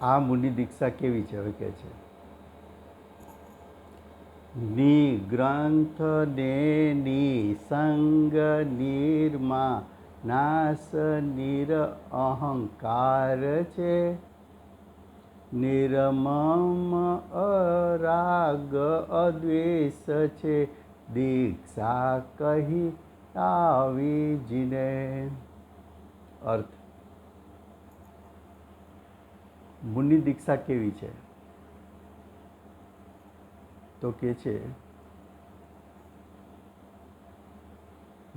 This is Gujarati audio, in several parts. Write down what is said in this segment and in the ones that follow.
આ મુનિ દીક્ષા કેવી છે? હવે કે છે નિગ્રંથ ને નિસંગ નિર્મા નાશ નિર અહંકાર છે, નિર્મમ અરાગ અદ્વેષ છે, દીક્ષા કહી આવી જીને. અર્થ: મુનિ દીક્ષા કેવી છે? તો કે છે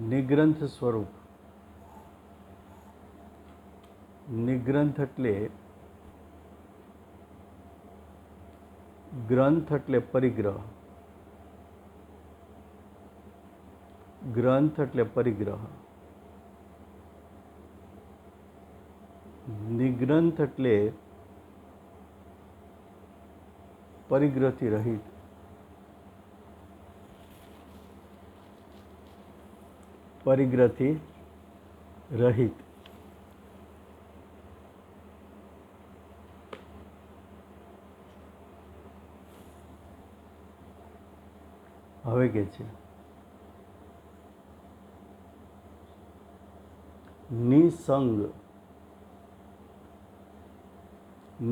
નિગ્રંથ સ્વરૂપ. નિગ્રંથ એટલે ગ્રંથ એટલે પરિગ્રહ, ગ્રંથ એટલે પરિગ્રહ. નિગ્રંથ એટલે પરિગ્રહથી રહિત. પરિગ્રહથી રહિત. હવે કે છે નિસંગ.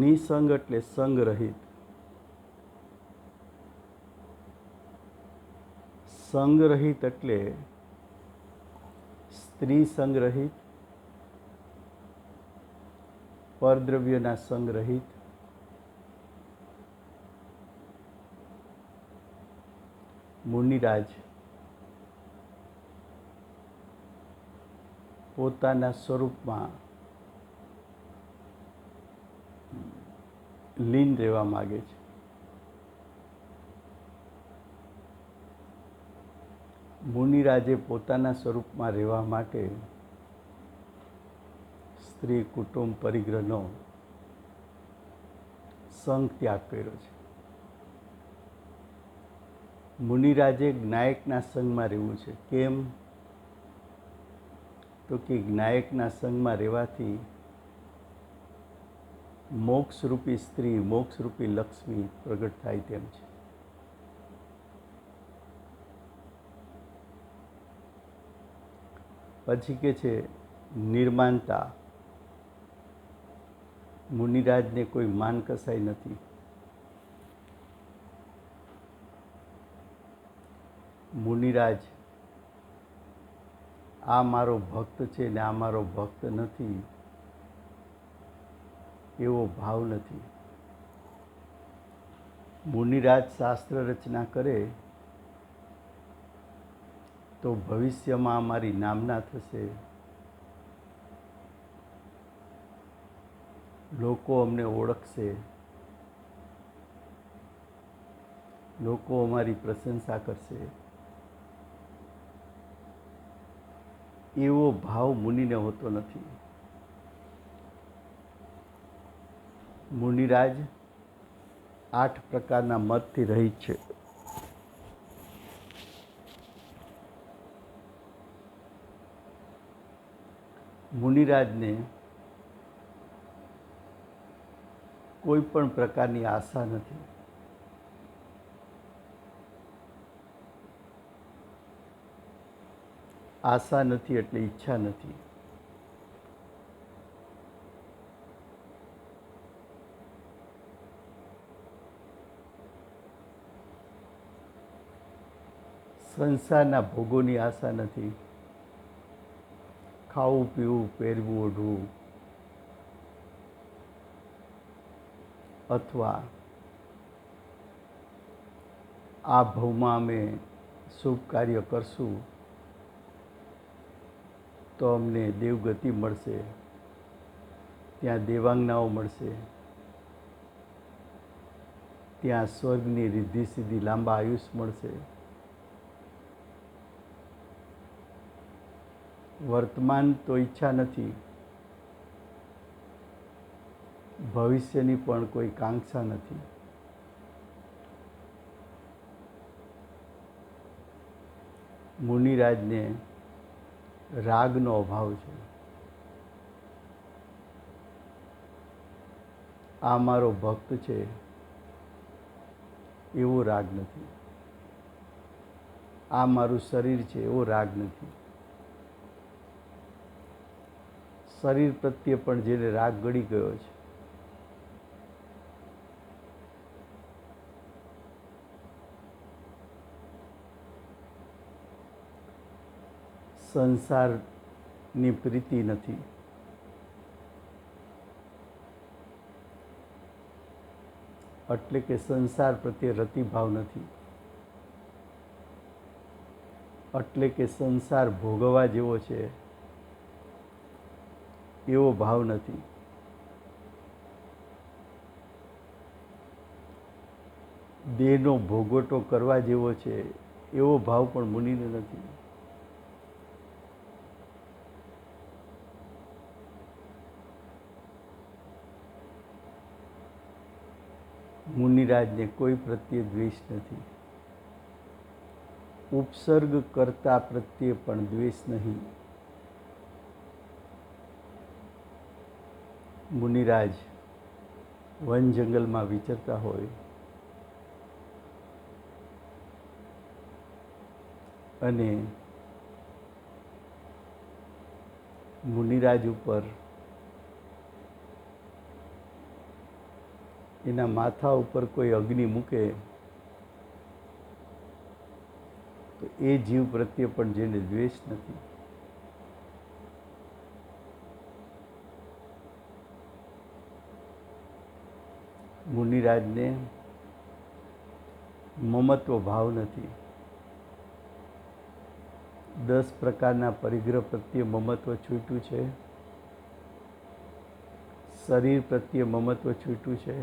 નિસંગ એટલે સંગ રહિત. સંગ રહિત એટલે સ્ત્રી સંગ રહિત, પરદ્રવ્યના સંગ રહિત, મુનિરાજ પોતાના સ્વરૂપમાં લીન રહેવા માગે છે. મુનિરાજે પોતાના સ્વરૂપમાં રહેવા માટે સ્ત્રી, કુટુંબ, પરિગ્રહનો સંગ ત્યાગ કર્યો છે. મુનિરાજે જ્ઞાયકના સંગમાં રહેવું છે. કેમ? તો કે જ્ઞાયકના સંગમાં રહેવાથી મોક્ષરૂપી સ્ત્રી, મોક્ષરૂપી લક્ષ્મી પ્રગટ થાય તેમ છે. પછી કે છે નિર્માનતા. મુનિરાજને કોઈ માન કસાઈ નથી. મુનિરાજ આ મારો ભક્ત છે ને આ મારો ભક્ત નથી એવો ભાવ નથી. મુનિરાજ શાસ્ત્ર રચના કરે તો ભવિષ્યમાં અમારી નામના થશે, લોકો અમને ઓળખશે, લોકો અમારી પ્રશંસા કરશે, એવો ભાવ મુનિને હોતો નથી. મુનિરાજ 8 પ્રકારના મતથી રહિત છે. મુનિરાજને કોઈ પણ પ્રકારની આશા નથી. આશા નથી એટલે ઈચ્છા નથી. સંસારના ભોગોની આશા નથી. ખાવું, પીવું, પહેરવું, ઓઢવું અથવા આ ભવમાં અમે શુભ કાર્ય કરશું તો અમને દેવગતિ મળશે, ત્યાં દેવાંગનાઓ મળશે, ત્યાં સ્વર્ગની રિદ્ધિ સિદ્ધિ, લાંબા આયુષ મળશે. વર્તમાન તો ઈચ્છા નથી, ભવિષ્યની પણ કોઈ કાંક્ષા નથી. મુનિરાજને રાગનો અભાવ છે. આ મારો ભક્ત છે, એવો રાગ નથી. આ મારું શરીર છે, એવો રાગ નથી. શરીર પ્રત્યે પણ જેને રાગ ગળી ગયો છે, સંસારની પ્રીતિ નથી, એટલે કે સંસાર પ્રત્યે રતિભાવ નથી, એટલે કે સંસાર ભોગવવા જેવો છે એવો ભાવ નથી. દેહનો ભોગવટો કરવા જેવો છે એવો ભાવ પણ મુનિને નથી. મુનિરાજને કોઈ પ્રત્યે દ્વેષ નથી. ઉપસર્ગ કરતા પ્રત્યે પણ દ્વેષ નહીં. મુનિરાજ વન જંગલમાં વિચરતા હોય અને મુનિરાજ ઉપર એના માથા ઉપર કોઈ અગ્નિ મૂકે તો એ જીવ પ્રત્યે પણ જેને દ્વેષ નથી. મુનિરાજને મમત્વ ભાવ નથી. 10 પ્રકારના પરિગ્રહ પ્રત્યે મમત્વ છૂટ્યું છે, શરીર પ્રત્યે મમત્વ છૂટ્યું છે,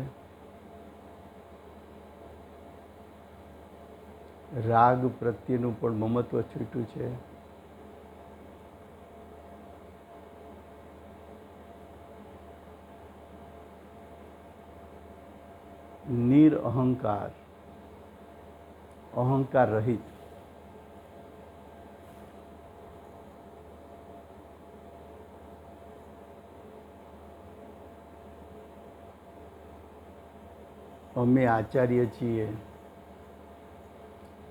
રાગ પ્રત્યેનું પણ મમત્વ છૂટ્યું છે. નિરઅહંકાર, અહંકાર રહિત, અમે આચાર્ય છીએ,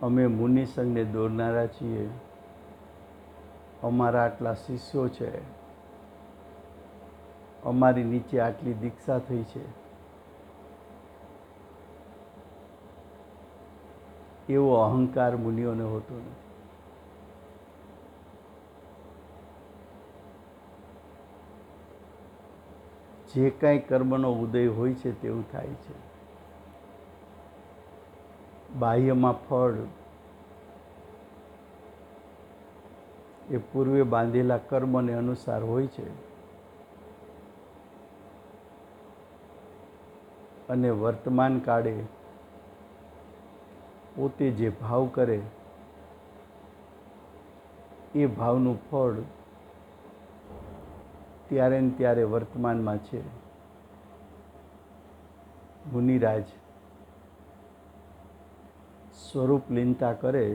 અમે મુનિ સંઘને દોરનારા છીએ, અમારા આટલા શિષ્યો છે, અમારી નીચે આટલી દીક્ષા થઈ છે, એવો અહંકાર મુનિઓને હોતો નથી. જે કાંઈ કર્મનો ઉદય હોય છે તેવું થાય છે. બાહ્યમાં ફળ એ પૂર્વે બાંધેલા કર્મને અનુસાર હોય છે અને વર્તમાન કાળે પોતે જે ભાવ કરે એ ભાવનું ફળ ત્યારે ને ત્યારે વર્તમાનમાં છે. મુનિરાજ સ્વરૂપ લીનતા કરે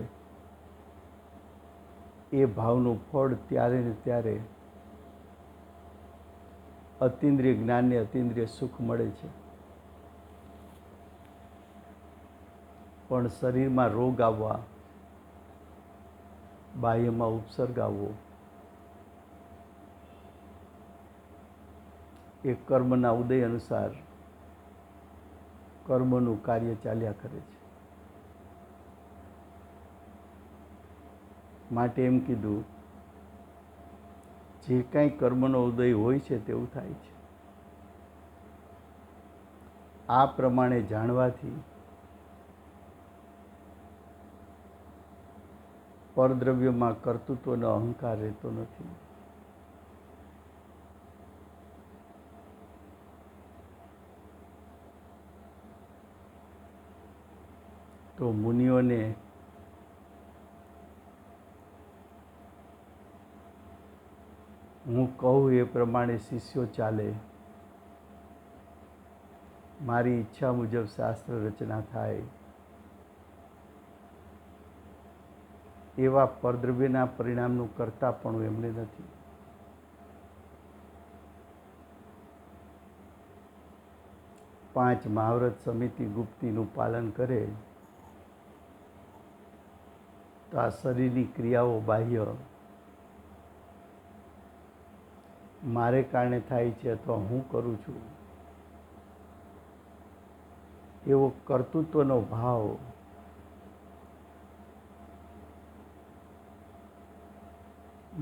એ ભાવનું ફળ ત્યારે ને ત્યારે અતિન્દ્રિય જ્ઞાનને અતિન્દ્રિય સુખ મળે છે. પણ શરીરમાં રોગ આવવા, બાહ્યમાં ઉપસર્ગ આવવો એ કર્મના ઉદય અનુસાર કર્મનું કાર્ય ચાલ્યા કરે છે. માટે એમ કીધું, જે કાંઈ કર્મનો ઉદય હોય છે તેવું થાય છે. આ પ્રમાણે જાણવાથી પરદ્રવ્યમાં કર્તૃત્વનો અહંકાર રહેતો નથી. તો મુનિઓને હું કહું એ પ્રમાણે શિષ્યો ચાલે, મારી ઈચ્છા મુજબ શાસ્ત્ર રચના થાય, એવા પરદ્રવ્યના પરિણામનું કરતા પણ એમને નથી. 5 મહાવ્રત સમિતિ ગુપ્તીનું પાલન કરે તો આ શરીરની ક્રિયાઓ બાહ્ય મારે કારણે થાય છે અથવા હું કરું છું એવો કર્તૃત્વનો ભાવ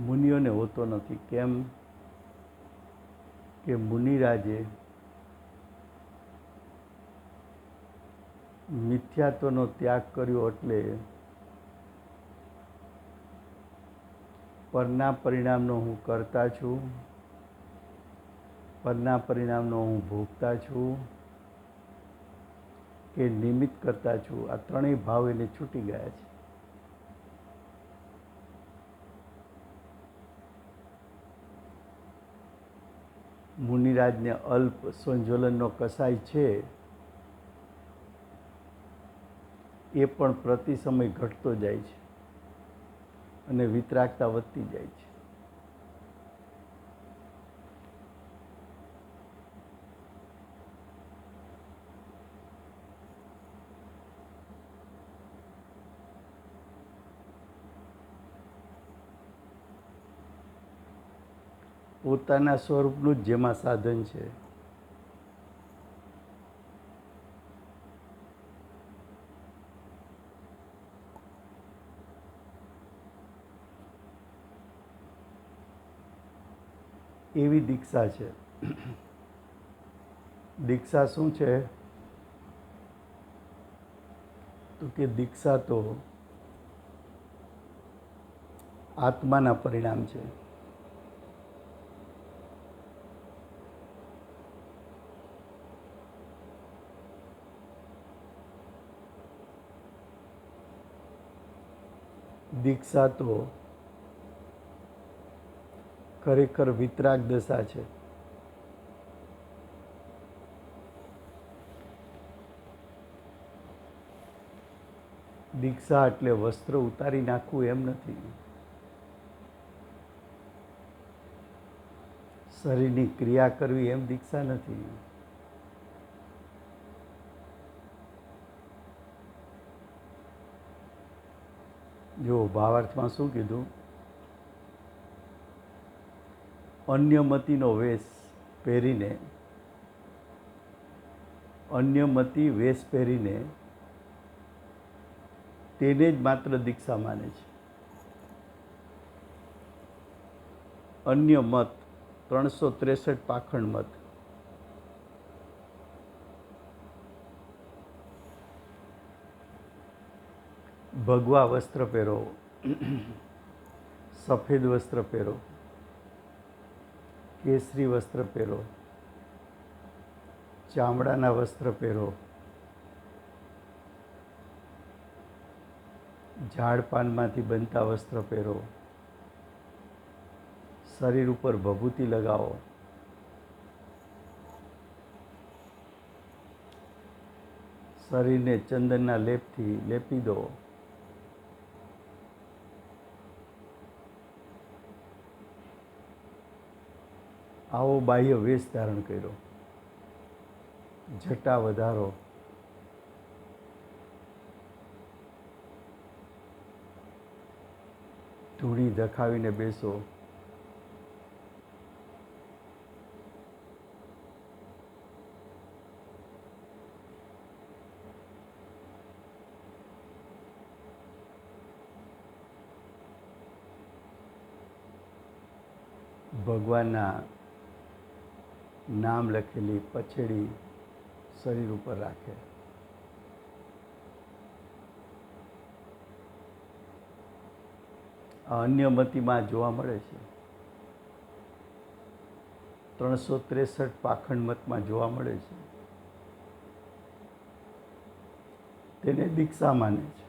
મુનિઓને હોતો નથી. કેમ કે મુનિરાજે મિથ્યાત્વનો ત્યાગ કર્યો એટલે પરના પરિણામનો હું કરતા છું, પરના પરિણામનો હું ભોગતા છું કે નિમિત્ત કરતા છું, આ ત્રણેય ભાવ એને છૂટી ગયા છે. મુનિરાજને અલ્પ સંજ્વલનનો કસાય છે એ પણ પ્રતિ સમય ઘટતો જાય છે અને વિતરાગતા વધતી જાય છે. પોતાના સ્વરૂપનું જ જેમાં સાધન છે. એવી દીક્ષા છે. દીક્ષા શું છે? તો કે દીક્ષા તો આત્માના પરિણામ છે. દીક્ષા તો ખરેખર વિતરાગ દશા છે. દીક્ષા એટલે વસ્ત્ર ઉતારી નાખવું એમ નથી. શરીરની ક્રિયા કરવી એમ દીક્ષા નથી. જો ભાવાર્થમાં શું કીધું? અન્યમતીનો વેશ પહેરીને, અન્યમતી વેશ પહેરીને તેને જ માત્ર દીક્ષા માને છે. અન્ય મત 363 પાખંડ મત. ભગવા વસ્ત્ર પહેરો, સફેદ વસ્ત્ર પહેરો, કેસરી વસ્ત્ર પહેરો, ચામડાના વસ્ત્ર પહેરો, ઝાડપાનમાંથી બનતા વસ્ત્ર પહેરો, શરીર ઉપર ભભૂતિ લગાવો, શરીરને ચંદનના લેપથી લેપી દો, આવો બાહ્ય વેશ ધારણ કર્યો, જટા વધારો, ધૂણી ધખાવીને બેસો, ભગવાનના નામ લખેલી પછેડી શરીર ઉપર રાખે. આ અન્યમતીમાં જોવા મળે છે. 363 પાખંડ મતમાં જોવા મળે છે. તેને દીક્ષા માને છે.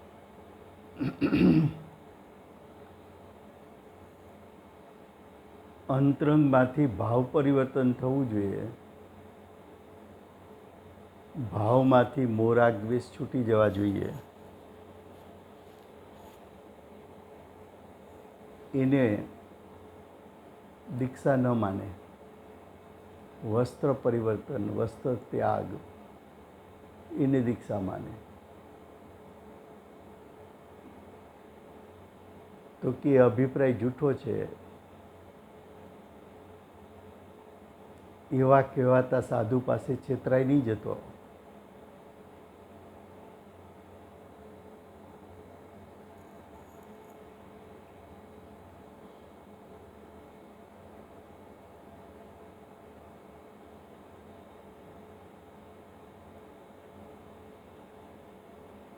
અંતરંગમાંથી ભાવ પરિવર્તન થવું જોઈએ. ભાવમાંથી મોરાગ દ્વેષ છૂટી જવા જોઈએ. એને દીક્ષા ન માને. વસ્ત્ર પરિવર્તન, વસ્ત્ર ત્યાગ, એને દીક્ષા માને. તો કે અભિપ્રાય જૂઠો છે. એવા કહેવાતા સાધુ પાસે છેતરાઈ નહીં જતો.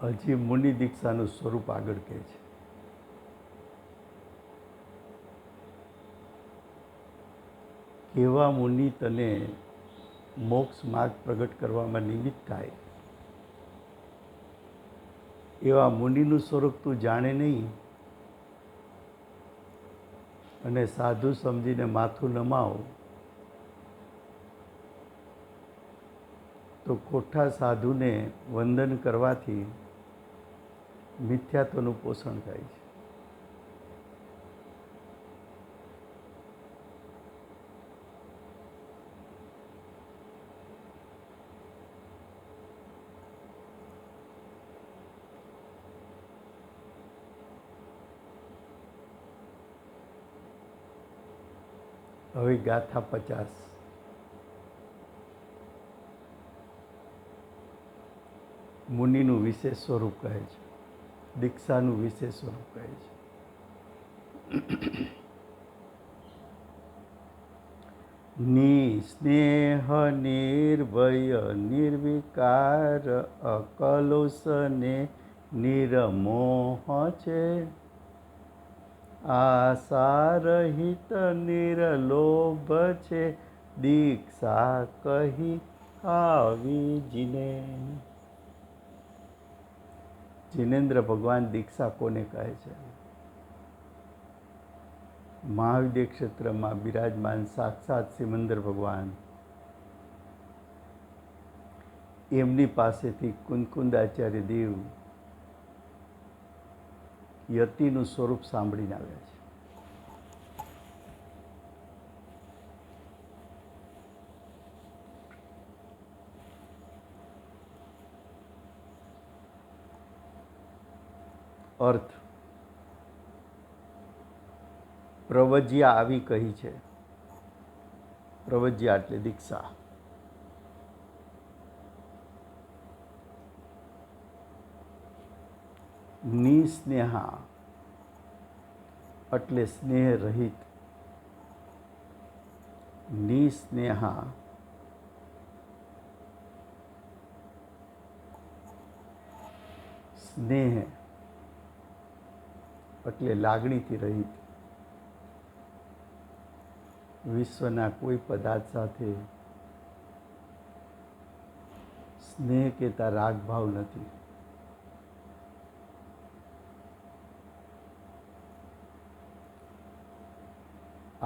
હજી મુનિ દીક્ષાનું સ્વરૂપ આગળ કહે છે. કેવા મુનિ તને મોક્ષ માર્ગ પ્રગટ કરવામાં નિમિત્ત થાય, એવા મુનિનું સ્વરૂપ તું જાણે નહીં અને સાધુ સમજીને માથું નમાવ તો ખોટા સાધુને વંદન કરવાથી મિથ્યાત્વનું પોષણ થાય છે. હવે ગાથા 50. મુનિનું વિશેષ સ્વરૂપ કહે છે, દીક્ષાનું વિશેષ સ્વરૂપ કહે છે. નિસ્નેહ નિર્ભય નિર્વિકાર અકલુષને નિર્મોહ છે, આશા રહિત નિર્લોભ છે, દીક્ષા કહી આવી જીને. જિનેન્દ્ર ભગવાન દીક્ષા કોને કહે છે? મહાવિદ્ય ક્ષેત્રમાં બિરાજમાન સાક્ષાત સિમંદર ભગવાન, એમની પાસેથી કુંદકુંદાચાર્ય દેવ યતિનું સ્વરૂપ સાંભળીને આવ્યા છે. અર્થ પ્રવજ્યા આવી કહી છે. પ્રવજ્યા એટલે દીક્ષા. નિસ્નેહા એટલે સ્નેહ રહિત. નિસ્નેહા સ્નેહ એટલે લાગણીથી રહિત. વિશ્વના કોઈ પદાર્થ સાથે સ્નેહ કહેતા રાગ ભાવ નથી.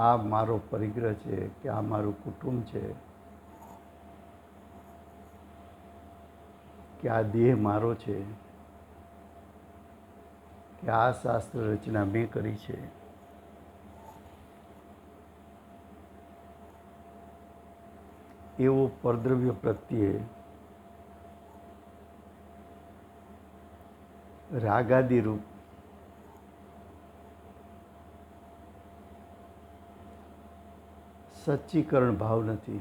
આ મારો પરિગ્રહ છે કે આ મારું કુટુંબ છે કે આ દેહ મારો છે કે આ શાસ્ત્ર રચના મેં કરી છે. એવો પરદ્રવ્ય પ્રત્યે રાગાદી રૂપ સચ્ચીકરણ ભાવ નથી.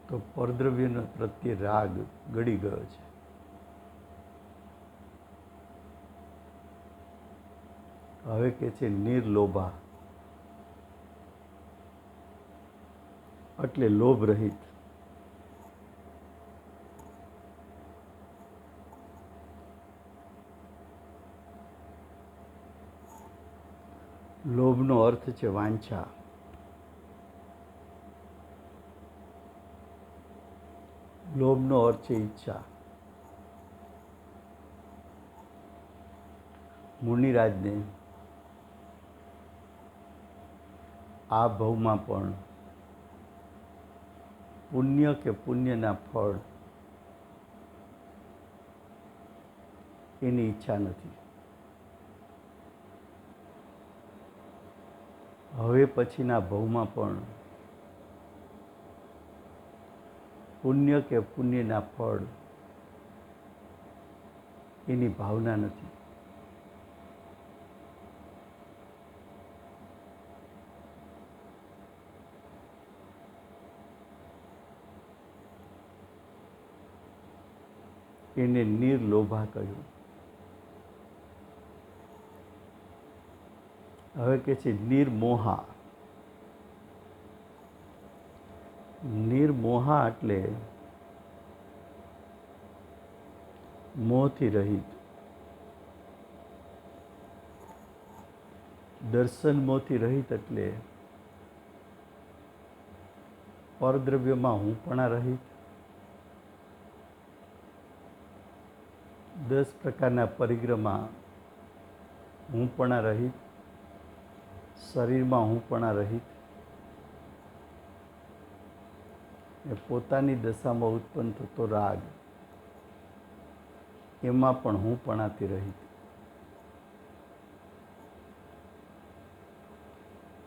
તો પરદ્રવ્યનો પ્રત્યે રાગ ગળી ગયો છે. હવે કે છે નિર્લોભા એટલે લોભ રહિત. લોભનો અર્થ છે વાંછા. લોભનો અર્થ છે ઈચ્છા. મુનિરાજને આ ભવમાં પણ પુણ્ય કે પુણ્યના ફળ એની ઈચ્છા નથી. હવે પછીના ભવમાં પણ પુણ્ય કે પુણ્યના ફળ એની ભાવના નથી. એને નિર્લોભા કહ્યું. હવે કે છે નિર્મોહા. નિર્મોહા એટલે મોહથી રહિત. દર્શન મોહથી રહિત એટલે પરદ્રવ્યમાં હુંપણા રહિત. 10 પ્રકારના પરિગ્રહમાં હુંપણા રહિત. શરીરમાં હુંપણા રહિત. એ પોતાની દશામાં ઉત્પન્ન થતો રાગ એમાં પણ હુંપણાથી રહિત.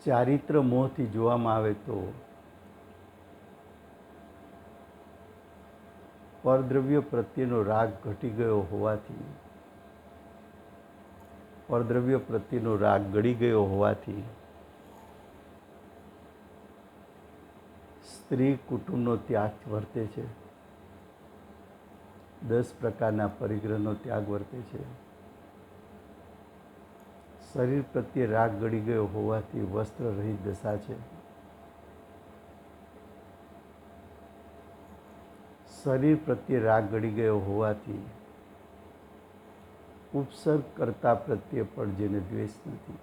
ચારિત્ર મોહથી જોવામાં આવે તો પરદ્રવ્ય પ્રત્યેનો રાગ ઘટી ગયો હોવાથી, પરદ્રવ્ય પ્રત્યેનો રાગ ગળી ગયો હોવાથી સ્ત્રી કુટુંબનો ત્યાગ વર્તે છે. 10 પ્રકારના પરિગ્રહનો ત્યાગ વર્તે છે. શરીર પ્રત્યે રાગ ગળી ગયો હોવાથી વસ્ત્ર રહિત દશા છે. શરીર પ્રત્યે રાગ ગળી ગયો હોવાથી ઉપસર્ગ કરતા પ્રત્યે પણ જેને દ્વેષ નથી.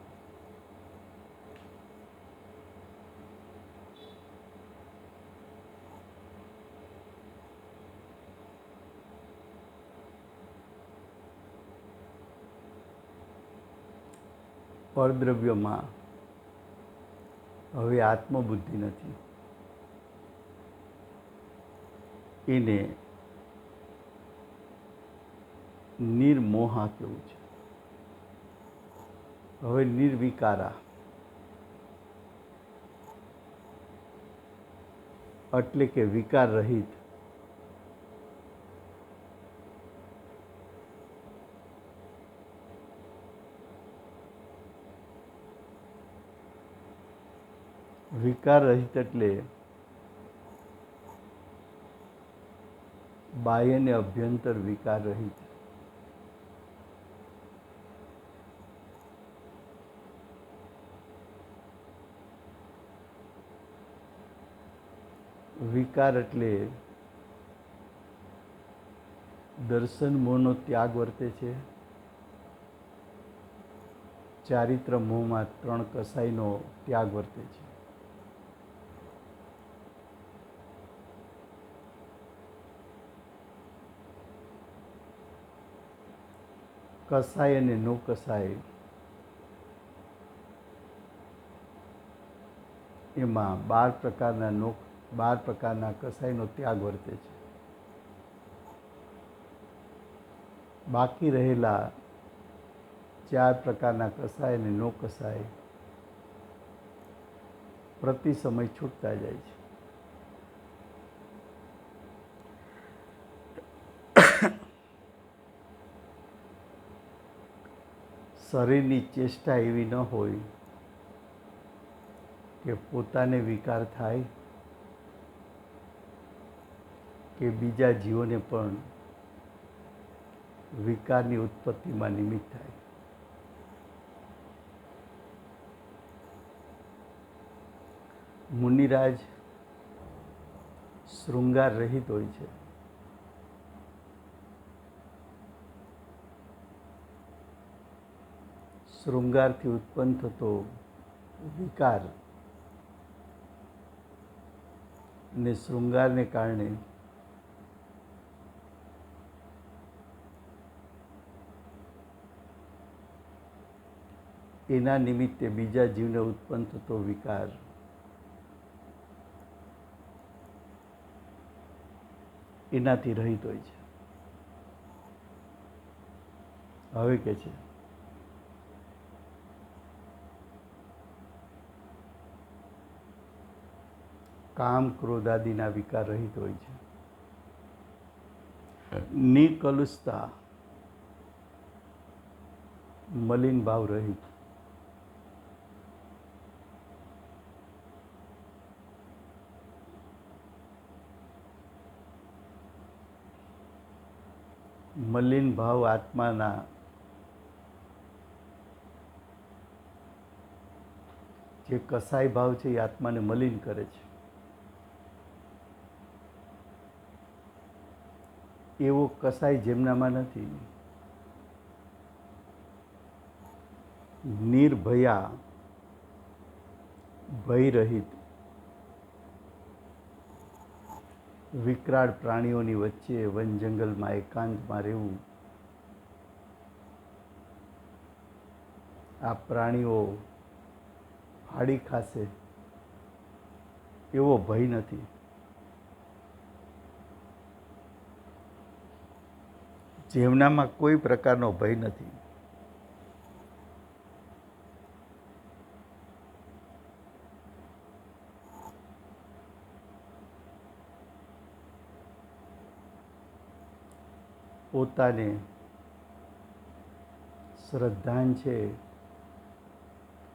પરદ્રવ્યમાં હવે આત્મબુદ્ધિ નથી. એને નિર્મોહા કેવું છે. હવે નિર્વિકારા એટલે કે વિકાર રહિત. વિકાર રહિત એટલે બાહ્ય અને અભ્યંતર વિકાર રહિત. વિકાર એટલે દર્શન મોહનો ત્યાગ વર્તે છે. ચારિત્ર મોહમાં 3 કસાઈનો ત્યાગ વર્તે છે. કસાય અને નો કસાય એમાં 12 પ્રકારના કસાયનો ત્યાગ વર્તે છે. બાકી રહેલા 4 પ્રકારના કસાય અને નો કસાય પ્રતિ સમય છૂટતા જાય છે. શરીરની ચેષ્ટા એવી ન હોય કે પોતાને વિકાર થાય કે બીજા જીવોને પણ વિકારની ઉત્પત્તિમાં નિમિત્ત થાય. મુનિરાજ શૃંગાર રહિત હોય છે. શૃંગારથી ઉત્પન્ન થતો વિકાર ને શૃંગારને કારણે એના નિમિત્તે બીજા જીવને ઉત્પન્ન થતો વિકાર એનાથી રહિત હોય છે. હવે કે છે કામ ક્રોધ આદિના વિકાર રહિત હોય છે. નિકલુષતા, મલિન ભાવ રહિત. મલિન ભાવ આત્માના જે કસાય ભાવ છે એ આત્માને મલિન કરે છે. એવો કસાય જેમનામાં નથી. નિર્ભયા, ભયરહિત, વિકરાળ પ્રાણીઓની વચ્ચે વન જંગલમાં એકાંતમાં રહેવું. આ પ્રાણીઓ ફાડી ખાશે એવો ભય નથી. જેમનામાં કોઈ પ્રકારનો ભય નથી. પોતાને શ્રદ્ધાન છે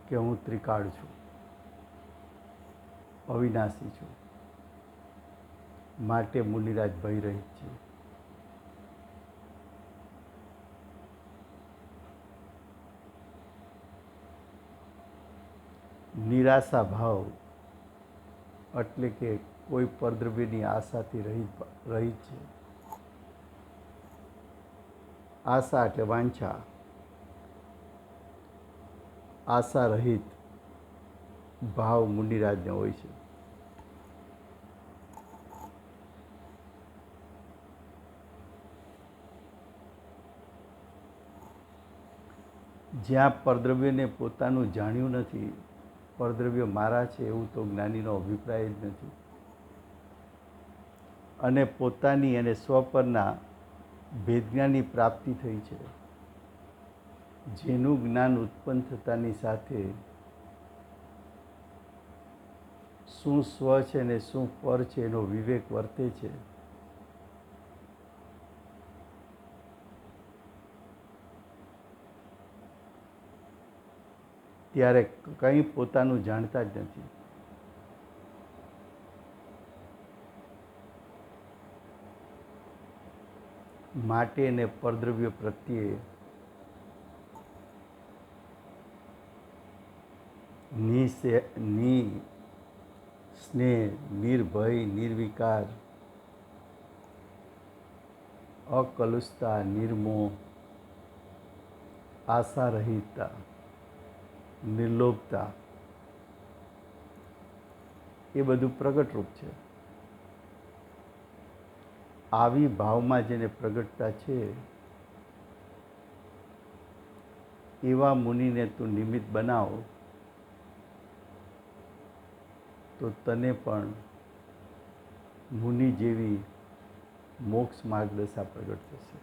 કે હું ત્રિકાળ છું, અવિનાશી છું, માટે મુનિરાજ ભયરહિત છે. નિરાશા ભાવ એટલે કે કોઈ પરદ્રવ્યની આશાથી રહિત છે. આશા એટલે વાંછા. આશા રહિત ભાવ મુનિરાજને હોય છે. જ્યાં પરદ્રવ્યને પોતાનું જાણ્યું નથી, પરદ્રવ્ય મારા છે એવું તો જ્ઞાનીનો અભિપ્રાય જ નથી. અને પોતાની અને સ્વ પરના ભેદજ્ઞાનની પ્રાપ્તિ થઈ છે. જેનું જ્ઞાન ઉત્પન્ન થતાની સાથે શું સ્વ છે ને શું પર છે એનો વિવેક વર્તે છે. ત્યારે કંઈ પોતાનું જાણતા જ નથી. માટે એને પરદ્રવ્ય પ્રત્યે સ્નેહ, નિર્ભય, નિર્વિકાર, અકલુષતા, નિર્મોહ, આશારહિતતા, નિર્લોભતા એ બધું પ્રગટ રૂપ છે. આવી ભાવમાં જેને પ્રગટતા છે એવા મુનિને તું નિમિત્ત બનાવ તો તને પણ મુનિ જેવી મોક્ષ માર્ગદશા પ્રગટ થશે.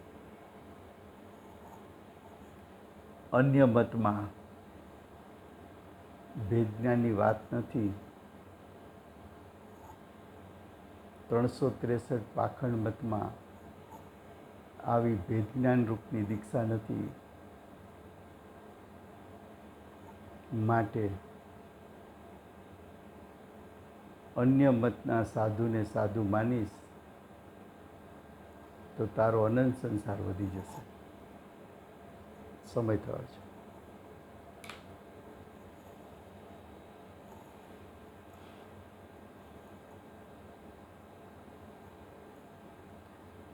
અન્ય મતમાં ભેદજ્ઞાનની વાત નથી. 363 પાખંડ મતમાં આવી ભેદજ્ઞાન રૂપની દીક્ષા નથી. માટે અન્ય મતના સાધુને સાધુ માનીશ તો તારો અનંત સંસાર વધી જશે. સમય થયો છે.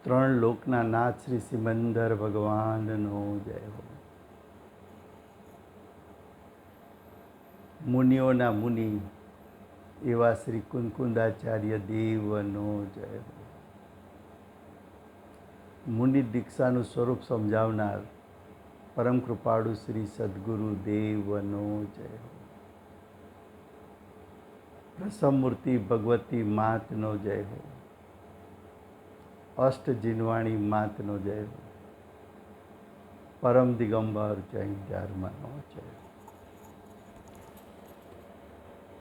ત્રણ લોકના નાથ શ્રી સિમંદર ભગવાનનો જય હો. મુનિઓના મુનિ એવા શ્રી કુંકુંદાચાર્ય દેવનો જય હો. મુનિ દીક્ષાનું સ્વરૂપ સમજાવનાર પરમ કૃપાળુ શ્રી સદગુરુ દેવનો જય હો. પ્રસમમૂર્તિ ભગવતી માતનો જય હો. અષ્ટ જીનવાણી માતનો જય હો. પરમ દિગંબર જૈન ધર્મનો જય હો.